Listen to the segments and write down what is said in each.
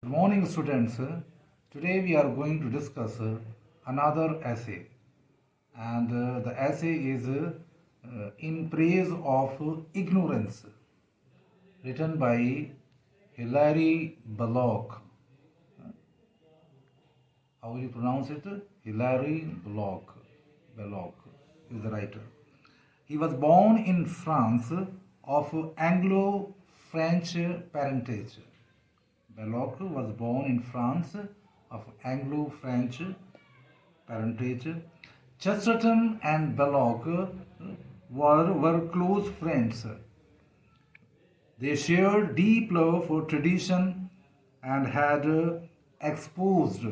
Morning, students. Today we are going to discuss another essay, and the essay is In Praise of Ignorance, written by Hilary Belloc. How will you pronounce it? Hilary Belloc. Belloc is the writer. He was born in France of Anglo-French parentage. Belloc was born in France of Anglo-French parentage. Chesterton and Belloc were close friends. They shared deep love for tradition and had exposed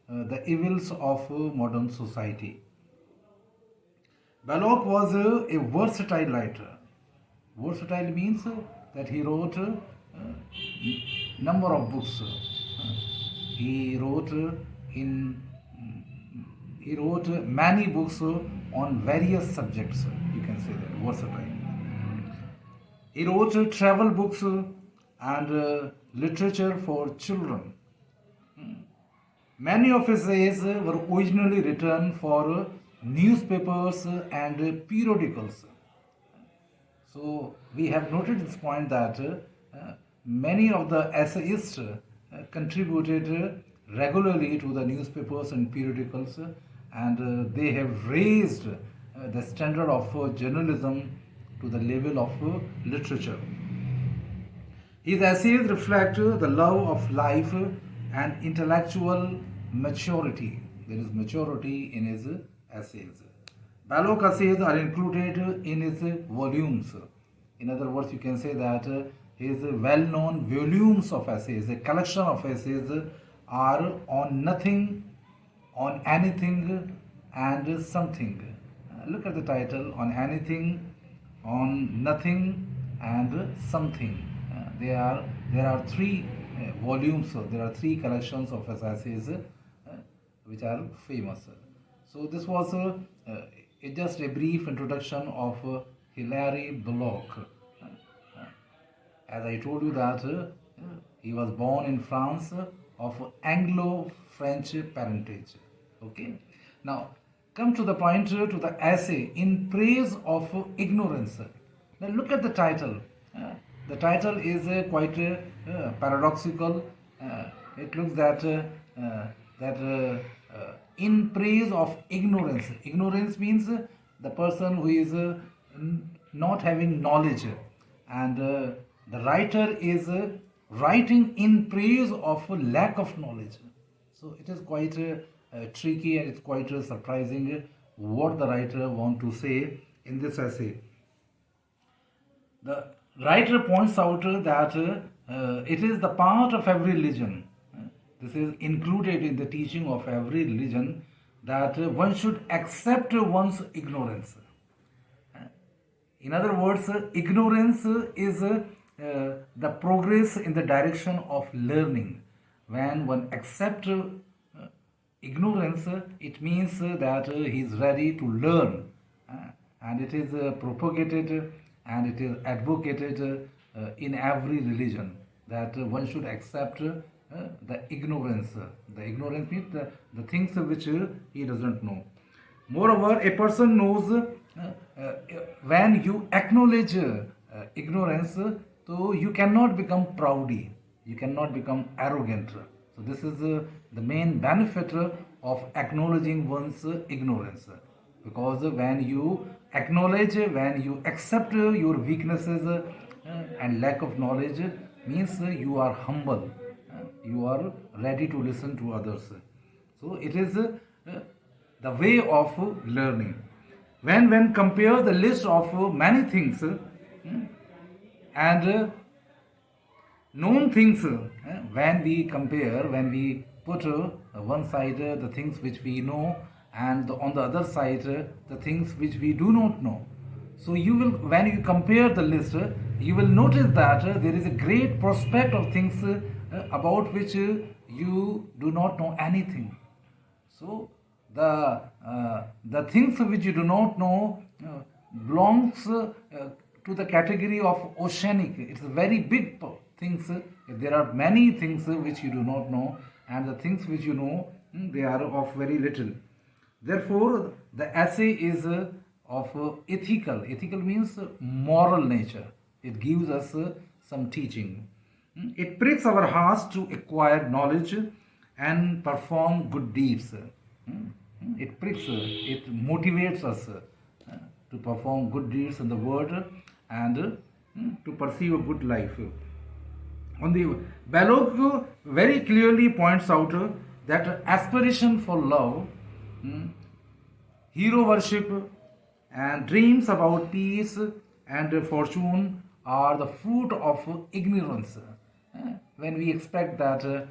the evils of modern society. Belloc was a versatile writer. Versatile means that he wrote number of books. He wrote many books on various subjects. You can say that versatile. He wrote travel books and literature for children. Many of his essays were originally written for newspapers and periodicals. So we have noted this point that many of the essayists contributed regularly to the newspapers and periodicals, and they have raised the standard of journalism to the level of literature. His essays reflect the love of life and intellectual maturity. There is maturity in his essays. Belloc essays are included in his volumes. In other words, you can say that his well-known volumes of essays, a collection of essays, are on nothing, on anything, and something. Look at the title: On Anything, On Nothing, and Something. There are three volumes. There are three collections of his essays which are famous. So this was just a brief introduction of Hilary Belloc. As I told you that he was born in France of Anglo-French parentage. Okay. Now come to the point, to the essay In Praise of Ignorance. Now look at the title. The title is quite paradoxical. It looks that in praise of ignorance. Ignorance means the person who is not having knowledge, and the writer is writing in praise of lack of knowledge. So it is quite tricky, and it's quite surprising what the writer want to say in this essay. The writer points out that it is the part of every religion. This is included in the teaching of every religion, that one should accept one's ignorance. In other words, ignorance is the progress in the direction of learning. When one accepts ignorance, it means that he is ready to learn, and it is propagated and it is advocated in every religion that one should accept the ignorance. The ignorance means the things which he doesn't know. Moreover, a person knows when you acknowledge ignorance, so you cannot become proudy, you cannot become arrogant. So this is the main benefit of acknowledging one's ignorance, because when you acknowledge, when you accept your weaknesses and lack of knowledge, means you are humble, you are ready to listen to others. So it is the way of learning. When compare the list of many things and known things, when we compare, when we put one side the things which we know, and on the other side the things which we do not know, so you will, when you compare the list, you will notice that there is a great prospect of things about which you do not know anything. So the things which you do not know belongs to the category of oceanic. It's very big things there are many things which you do not know, and the things which you know, they are of very little. Therefore, the essay is of ethical. Ethical means moral nature. It gives us some teaching. It pricks our hearts to acquire knowledge and perform good deeds. It pricks, it motivates us to perform good deeds in the world and to pursue a good life. On the Balogh very clearly points out that aspiration for love, hero worship, and dreams about peace and fortune are the fruit of ignorance. When we expect that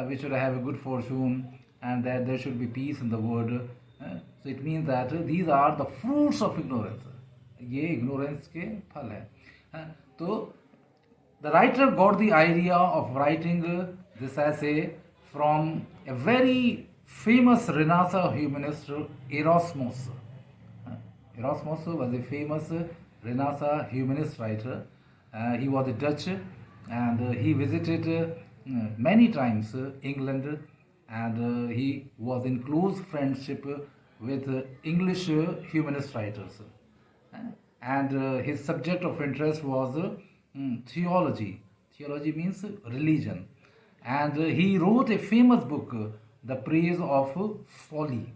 we should have a good fortune and that there should be peace in the world, so it means that these are the fruits of ignorance. ये ignorance के फल है. तो the writer got the idea of writing this essay from a very famous Renaissance humanist, Erasmus. Erasmus was a famous Renaissance humanist writer. He was a Dutch, and he visited many times England, and he was in close friendship with English humanist writers. And his subject of interest was theology. Theology means religion. And he wrote a famous book, The Praise of Folly.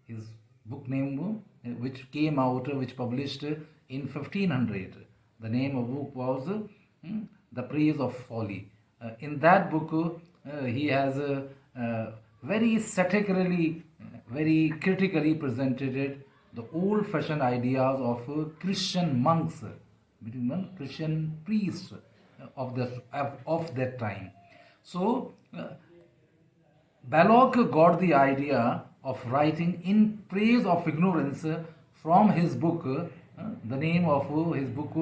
His book name, which came out, which published in 1500. The name of the book was The Praise of Folly. In that book, he has very satirically, very critically presented the old-fashioned ideas of Christian monks, Christian priests of that time. So, Balogh got the idea of writing in praise of ignorance from his book. The name of his book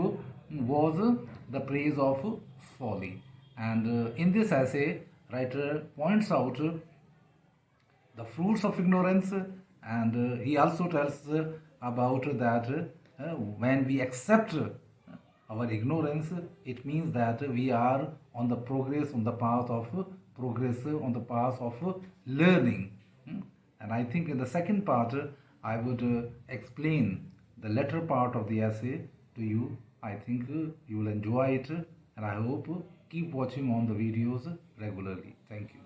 was The Praise of Folly. And in this essay, writer points out the fruits of ignorance, and he also tells about that when we accept our ignorance, it means that we are on the progress, on the path of progress, on the path of learning. And I think in the second part, I would explain the latter part of the essay to you. I think you will enjoy it, and I hope keep watching on the videos regularly. Thank you.